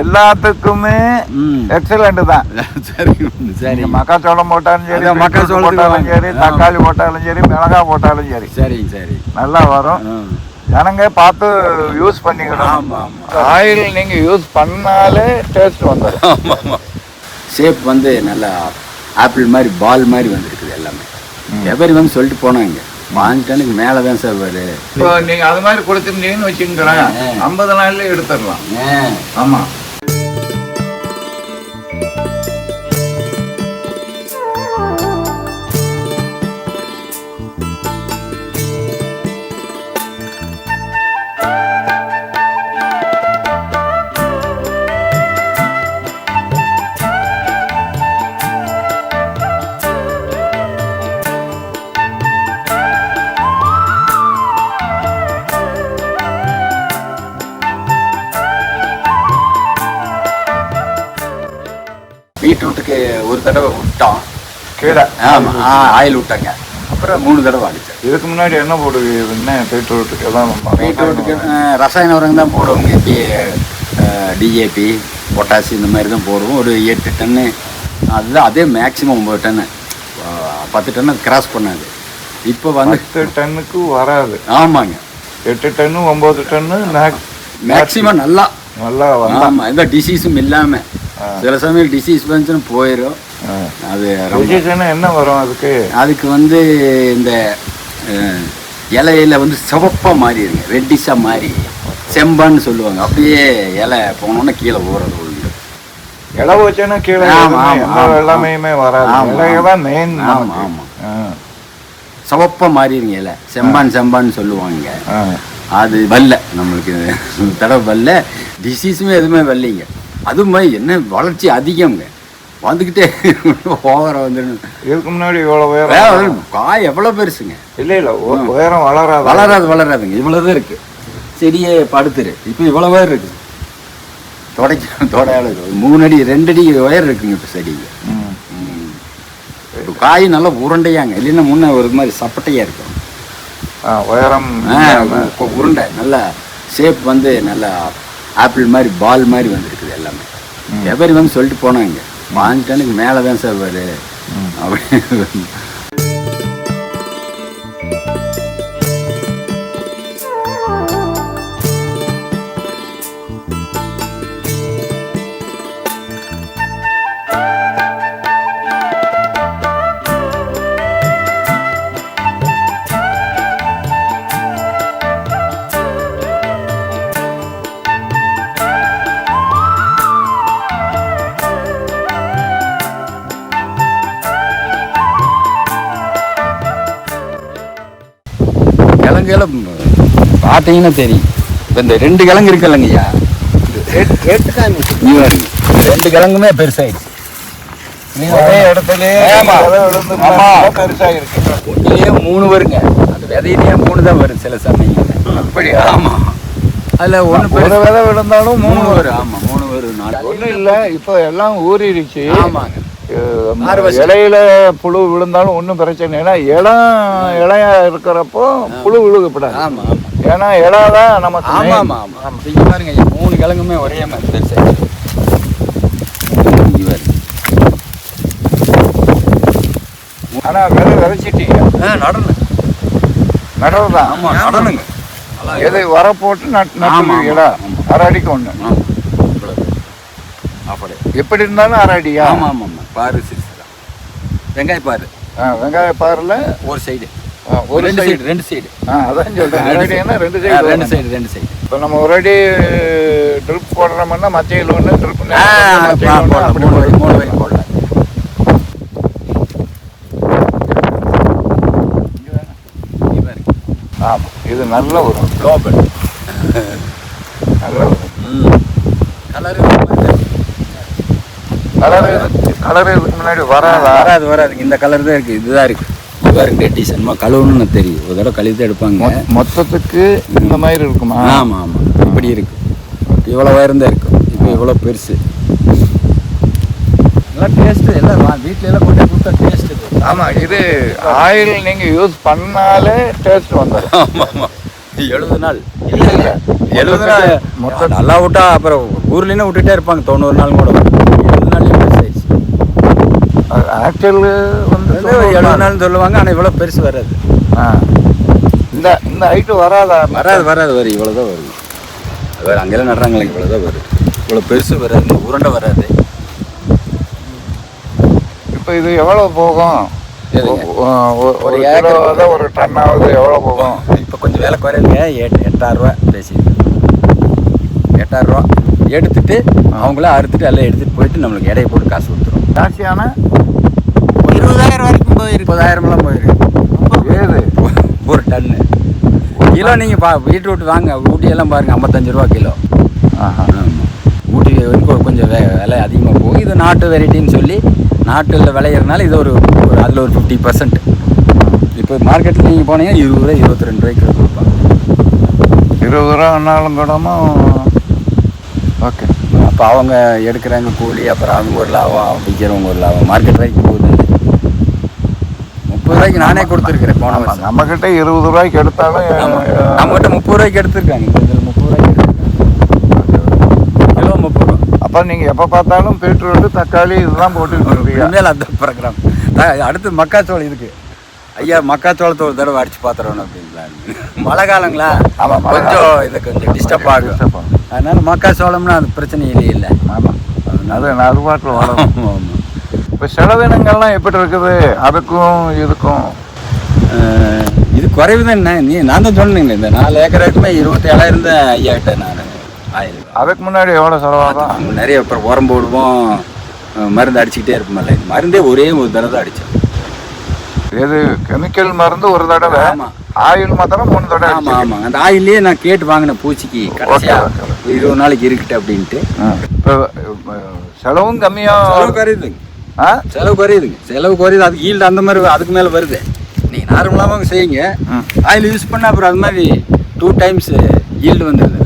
எல்லாத்துக்குமே எக்ஸலண்ட் தான். சரி சரி. மக்காச்சோளம் போட்டாலும் சரி, மக்காச்சோளம் போட்டாலும் சரி, தக்காளி போட்டாலும் சரி, மிளகாய் போட்டாலும் சரி, சரிங்க சரி, நல்லா வரும். ஜனங்க பார்த்து யூஸ் பண்ணிக்கணும். ஆயில் நீங்க யூஸ் பண்ணாலே டேஸ்ட் வந்துடும். ஆமாம் ஆமாம். ஷேப் வந்து நல்லா ஆப்பிள் மாதிரி பால் மாதிரி வந்துருக்குது எல்லாமே. எவரி வந்து சொல்லிட்டு போனாங்க 5 டன்னுக்கு மேலே தான் சார் வரும். இப்போ நீங்கள் அது மாதிரி கொடுத்துருந்தீங்கன்னு வச்சுக்கிறேன், 50 நாள்ல எடுத்துடலாம். ஆமாம். பீட்ரூட்டுக்கு ஒரு தடவை விட்டோம் கீழே. ஆமாம், ஆயில் விட்டாங்க. அப்புறம் 3 தடவை அடித்தேன். இதுக்கு முன்னாடி என்ன போடுவீங்க? பீட்ரூட்டுக்கு எல்லாம் பீட்ரூட்டுக்கு ரசாயன உரங்க தான் போடுவோங்க. டிஏபி, பொட்டாசி இந்த மாதிரி தான் போடுவோம். ஒரு 8 டன்னு, அதுதான் அதே மேக்ஸிமம் 9 டன்னு, 10 டன்னு கிராஸ் பண்ணாது. இப்போ வந்து 10 டன்னுக்கு வராது. ஆமாங்க, 8 டன்னு 9 டன்னு மேக்ஸிமம் நல்லா நல்லா. ஆமாம், எந்த டிசீஸும் இல்லாமல். சில சமயம் டிசீஸ் வந்துச்சுன்னு போயிடும். அது என்ன வரும் அதுக்கு வந்து இந்த இலையில வந்து சிவப்பாக மாறிடுங்க, ரெட்டிஷாக மாறி செம்பான்னு சொல்லுவாங்க. அப்படியே இலை போனோன்னா கீழே ஊறது உண்டு. இலை வச்சோன்னா கீழே எல்லாமே வராது. மெயின். ஆமாம் ஆமாம், சிவப்பாக மாறிடுங்க இலை, செம்பான்னு சொல்லுவாங்க. அது வரல நம்மளுக்கு தடவை வரல. டிசீஸுமே எதுவுமே வரலைங்க. அது மாதிரி என்ன வளர்ச்சி அதிகங்க, வந்துக்கிட்டே ஓவர வந்துடும். இதுக்கு முன்னாடி இவ்வளோ உயரம் காய் எவ்வளோ பெருசுங்க. இல்லை உயரம் வளராதுங்க. இவ்வளோதான் இருக்குது. செடியே படுத்துரு. இப்போ இவ்வளோவே இருக்குது. தொடையால் 3 அடி 2 அடி உயரம் இருக்குங்க இப்போ செடிங்க. இப்போ காய் நல்லா உருண்டையாங்க, இல்லைன்னா முன்னே ஒரு மாதிரி சப்பட்டையாக இருக்கும். உயரம் இப்போ உருண்டை நல்லா ஷேப் வந்து நல்லா ஆப்பிள் மாதிரி பால் மாதிரி வந்துருக்குது எல்லாமே. எவரி வந்து சொல்லிட்டு போனாங்க 5 டன்னுக்கு மேலே தான் சார் வரும் அப்படி. கிழங்குல பார்த்தீங்கன்னா தெரியும். இப்போ இந்த 2 கிழங்கு இருக்கு இல்லைங்கய்யா, 2 கிழங்குமே பெருசாயிடுச்சு. ஒரே இடத்துல பெருசாகிருக்கு. ஒன்றிலேயே 3 வருங்க. அந்த விதையிலேயே 3 தான் வரும் சில சமயம். அப்படி? ஆமாம். அதில் ஒரு விதை விழுந்தாலும் 3 வரும். ஆமாம், 3 வரும். ஒன்றும் இல்லை, இப்போ எல்லாம் ஊறிடுச்சு. ஆமாங்க. இலையில புழு விழுந்தாலும் ஒன்றும் பிரச்சனை இல்லை. இலையா இருக்கிறப்போ புழு விழுகப்படாது. ஆமாம் ஆமாம், ஏன்னா இலைதான் நமக்கு. ஆமாம் ஆமாம் ஆமாம். இங்கே பாருங்க, 3 கிழங்குமே ஒரே மாதிரி பெருசாக. ஆனால் விதைச்சிட்டீங்க. நடவுதான். ஆமாம், நடனுங்க. எது வர போட்டு நட்டுவீங்களா? அரை அடிக்கு ஒன்று. அப்படி எப்படி இருந்தாலும் அரை அடியா? ஆமாம் ஆமாம் ஆமாம். பாரு சிரிச்சுதான் வெங்காய பாரு. வெங்காய பாரில் ஒரு சைடு, ஒரு சைடு, 2 சைடு. அதான் சொல்கிறேன். அடினா 2 சைடு. இப்போ நம்ம ஒரு அடி ட்ரிப் போடுறோம்னா மச்சையில் ஒன்று ட்ரிப் 3 வரைக்கும் போடலாம். ஆமாம், இது நல்ல ஒரு குளோபல். நல்ல ஒரு கலர் இதுக்கு முன்னாடி வராதுங்க. இந்த கலர் தான் இருக்குது. இதுதான் இருக்குது. பாருங்க டிசைன்மா கழுவுன்னு தெரியும். ஒரு தடவை கழுவி தான் எடுப்பாங்க. மொத்தத்துக்கு இந்த மாதிரி இருக்குமா? ஆமாம் ஆமாம், இப்படி இருக்கு. இவ்வளோ உயரம் தான் இருக்கும். இப்போ இவ்வளோ பெருசு. நல்லா டேஸ்ட்டு. எல்லாம் வீட்டில எல்லாம் கொண்டு கொடுத்தா டேஸ்ட்டு. ஆமாம், இது ஆயில் நீங்கள் யூஸ் பண்ணாலே டேஸ்ட் வந்துடும். ஆமாம் ஆமாம், 70 நாள் 70 நாள் மொத்தம் நல்லா விட்டா அப்புறம் ஊர்லேன்னு விட்டுட்டே இருப்பாங்க 90 நாள் கூட 70 நாள் பெருசாயிடுச்சு. ஆக்சுவல் வந்து 70 நாள்னு சொல்லுவாங்க. ஆனால் இவ்வளோ பெருசு வராது. இந்த இந்த ஹைட்டு வராதா? வரும் இவ்வளோதான் வருது. வேறு அங்கெல்லாம் நடுறாங்களே இவ்வளோதான் வரும். இவ்வளோ பெருசு வராது, இந்த உருண்டை வராது. இப்போ இது எவ்வளோ போகும்? ஒரு ஏக்கர் ஒரு டன்னாவது எவ்வளோ போகும்? இப்போ கொஞ்சம் விலை குறையுங்க. 8,000 பேசி 8,000 எடுத்துட்டு அவங்கள அறுத்துட்டு எல்லாம் எடுத்துகிட்டு போயிட்டு நம்மளுக்கு எடையை போட்டு காசு கொடுத்துரும். ஜாஸ்தியான 20,000 வரைக்கும் போயிருக்கு. 30,000 போயிருக்கு. ஏது ஒரு டன்னு கிலோ. நீங்கள் பீட்ரூட் வாங்க, ஊட்டியெல்லாம் பாருங்கள் 55 ரூபா கிலோ. ஆமாம், ஊட்டி வரைக்கும் கொஞ்சம் விலை அதிகமாக போகும். இது நாட்டு வெரைட்டின்னு சொல்லி நாட்டில் விளையிறதுனால இது ஒரு அதில் ஒரு 50%. இப்போ மார்க்கெட்டில் நீங்கள் போனீங்கன்னா 20 ரூபா 22 ரூபாய்க்கு கொடுப்பாங்க. 20 ரூபான்னாலும் கூடமும் ஓகே. அப்போ அவங்க எடுக்கிறாங்க கூலி, அப்புறம் அவங்க ஒரு லாபம், விற்கிறவங்க ஒரு லாபம். மார்க்கெட் வரைக்கும் போகுது. 30 ரூபாய்க்கு நானே கொடுத்துருக்குறேன் போன வருஷம். நம்மக்கிட்ட 20 ரூபாய்க்கு எடுத்தாலும் நம்மகிட்ட 30 ரூபாய்க்கு எடுத்துருக்காங்க. இதில் 30 ரூபாய்க்கு கிலோ 30 ரூபா. அப்போ நீங்கள் எப்போ பார்த்தாலும் பீட்ரூட்டு தக்காளி இதெல்லாம் போட்டுருக்கீங்க. மேலே அந்த ப்ரோக்ராம் அடுத்து மக்காச்சோளம் இதுக்கு. ஐயா மக்காச்சோளத்தை ஒரு தடவை அடித்து பார்த்துறோம் அப்படிங்களா? மழை காலங்களா கொஞ்சம் இதை கொஞ்சம் டிஸ்டர்ப் ஆகும். அதனால மக்காச்சோளம்னா அது பிரச்சனை இல்லை. ஆமாம், அது நறுபாட்டில் வரும். ஆமாம். இப்போ செலவினங்கள்லாம் எப்படி இருக்குது அதுக்கும் இதுக்கும்? இது குறைவு தான். என்ன நான் தான் சொன்னீங்களே, இந்த 4 ஏக்கருக்குமே 27,000 தான் ஐயா கிட்ட நான் ஆயிரம். அதுக்கு முன்னாடி எவ்வளோ செலவாகும்? நிறைய அப்புறம் உரம் போடுவோம், மருந்து அடிச்சுக்கிட்டே இருப்போம்ல. இது மருந்தே ஒரே ஒரு தடவை தான் அடித்தோம். இது கெமிக்கல் மருந்து ஒரு தடவை. ஆமாம். ஆயில் மாத்திரம் 3 தடவை. ஆமாம் ஆமாம். அந்த ஆயிலே நான் கேட்டு வாங்கினேன் பூச்சிக்கு கடைசியாக 20 நாளைக்கு இருக்கட்டு அப்படின்ட்டு. இப்போ செலவும் கம்மியாக செலவு குறையுதுங்க. செலவு குறையுது. அதுக்கு ஈல்டு அந்த மாதிரி அதுக்கு மேலே வருது. நீங்கள் நார்மலாக செய்யுங்க, ஆயில் யூஸ் பண்ணால் அப்புறம் அது மாதிரி 2 டைம்ஸ் ஈல்டு வந்துடுது.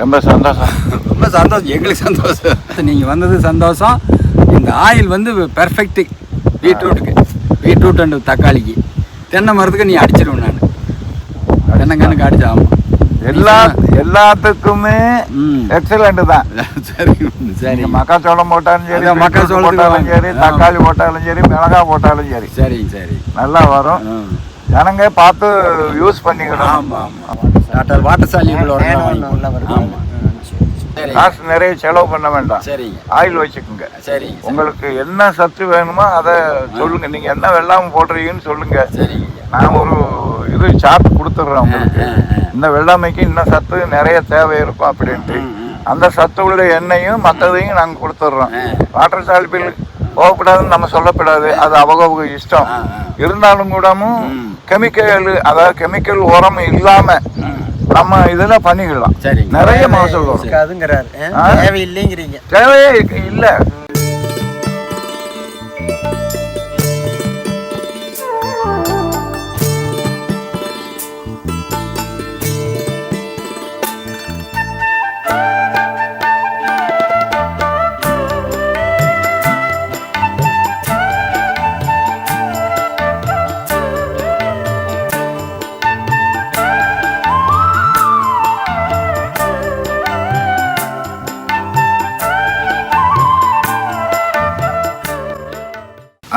ரொம்ப சந்தோஷம். ரொம்ப சந்தோஷம், எங்களுக்கு சந்தோஷம். நீங்கள் வந்தது சந்தோஷம். இந்த ஆயில் வந்து பெர்ஃபெக்ட்டு பீட்ரூட் அண்டு தக்காளிக்கு. தென்னை மரத்துக்கு நீ அடிச்சிருவேன். நான் தென்னைங்கனுக்கு அடிச்சா. ஆமாம், எல்லாத்துக்குமே எக்ஸலண்ட் தான். சரி மக்காச்சோளம் போட்டாலும் சரி, மக்காச்சோளம் போட்டாலும் சரி, தக்காளி போட்டாலும் சரி, மிளகாய் போட்டாலும் சரி, சரி நல்லா வரும். ஜனங்க பார்த்து யூஸ் பண்ணிக்கணும். ஆமாம் ஆமாம். வாட்டர் சாலியபிள் ஆமாம். காசு நிறைய செலவு பண்ண வேண்டாம். சரிங்க. ஆயில் வச்சுக்கோங்க. சரி, உங்களுக்கு என்ன சத்து வேணுமோ அதை சொல்லுங்க. நீங்க என்ன வெள்ளாமை போடுறீங்கன்னு சொல்லுங்க. சரிங்க. நான் ஒரு இது சார்ட் கொடுத்துட்றேன் உங்களுக்கு. இந்த வெள்ளாமைக்கு இன்னும் சத்து நிறைய தேவை இருக்கும் அப்படின்ட்டு அந்த சத்து உள்ள எண்ணெயும் மற்றதையும் நாங்கள் கொடுத்துட்றோம். வாட்டர் சாலிபிள் போகக்கூடாதுன்னு நம்ம சொல்லக்கூடாது, அது அவங்க இஷ்டம். இருந்தாலும் கூடமும் கெமிக்கல், அதாவது கெமிக்கல் உரம் இல்லாம நம்ம இதுல பண்ணிக்கலாம். நிறைய மகசூல் வரும். அதுங்கிறாரு தேவையில்லைங்கிறீங்க. தேவையே இல்லை.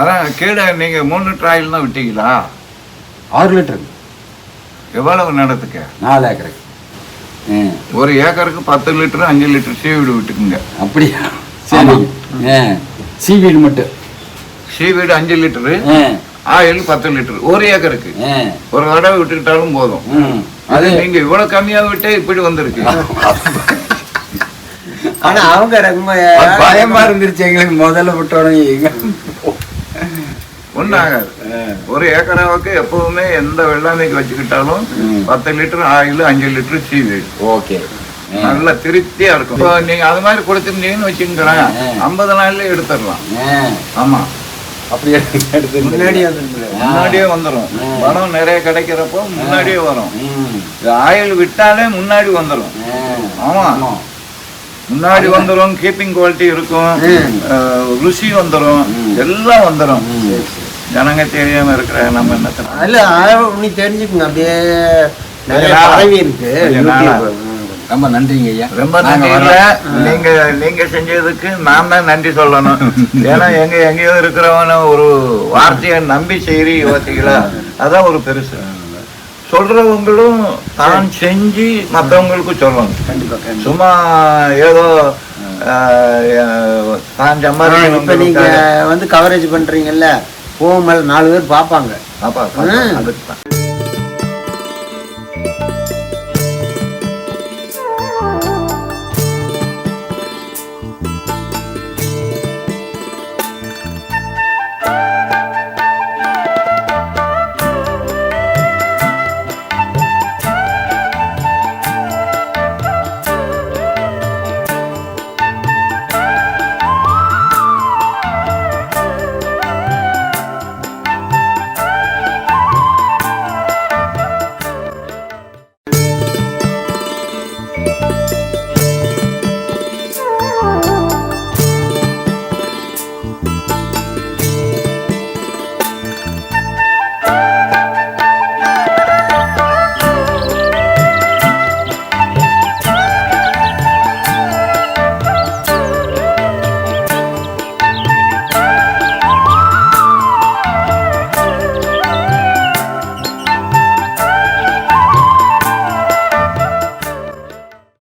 அதான் கீழே நீங்க 3 லிட்டர் ஆயில் தான் விட்டீங்களா? 6 லிட்டர். எவ்வளவு நடத்துக்க? 4 ஏக்கருக்கு. ஒரு ஏக்கருக்கு 10 லிட்டர் 5 லிட்டர் சீவீடு விட்டுக்குங்க. அப்படியா? சரி. சீவீடு மட்டும். சீவீடு 5 லிட்டரு, ஆயில் 10 லிட்டர் ஒரு ஏக்கருக்கு. ஒரு தடவை விட்டுக்கிட்டாலும் போதும். அது நீங்க இவ்வளவு கம்மியா விட்டே இப்படி வந்திருக்கு. ஆனா அவங்க ரொம்ப பயமா இருந்துருச்சு எங்களுக்கு. முதல்ல விட்டோடனே ஒன்றும் ஆகாது. ஒரு ஏக்கராவுக்கு எப்பவுமே எந்த வெள்ளாமைக்கு வச்சுக்கிட்டாலும் 10 litre oil 5 litre seaweed. Okay, நல்லா திருப்தியா இருக்கும். இப்போ நீங்க அது மாதிரி கொடுத்துருந்தீங்கன்னு வச்சுக்கிறேன், 50 நாள்லயே எடுத்துடலாம். ஆமா, அப்படியே முன்னாடியே வந்துடும். பணம் நிறைய கிடைக்கிறப்போ முன்னாடியே வரும். ஆயில் விட்டாலே முன்னாடி வந்துடும். ஆமா, முன்னாடி வந்துடும். கீப்பிங் குவாலிட்டி இருக்கும், ருசி வந்துடும், எல்லாம் வந்துடும். ஜனங்க தெரியாம இருக்கிற நம்ம என்ன இல்ல நீ தெரிஞ்சுக்குங்க அப்படியே நிறைய நாளா. பதவி இருக்கு கொஞ்ச நாளா. யூடியூப். ரொம்ப நன்றிங்க ஐயா. ரொம்ப நாங்க நன்றி வரோம். இல்ல. நீங்க செஞ்சதுக்கு நான் தான் நன்றி சொல்லணும். ஏன்னா எங்கேயோ இருக்கிறவன ஒரு வார்த்தையை நம்பி செய்றீ பார்த்தீங்களா, அதான் ஒரு பெருசு. சொல்றவங்களும் தான் செஞ்சு மற்றவங்களுக்கு சொல்லணும். கண்டிப்பா சும்மா ஏதோ தான் இப்ப நீங்க சம்பாதிக்கணும் வந்து கவரேஜ் பண்றீங்கல்ல, போகும்போது 4 பேர் பாப்பாங்க. அதுக்கு தான்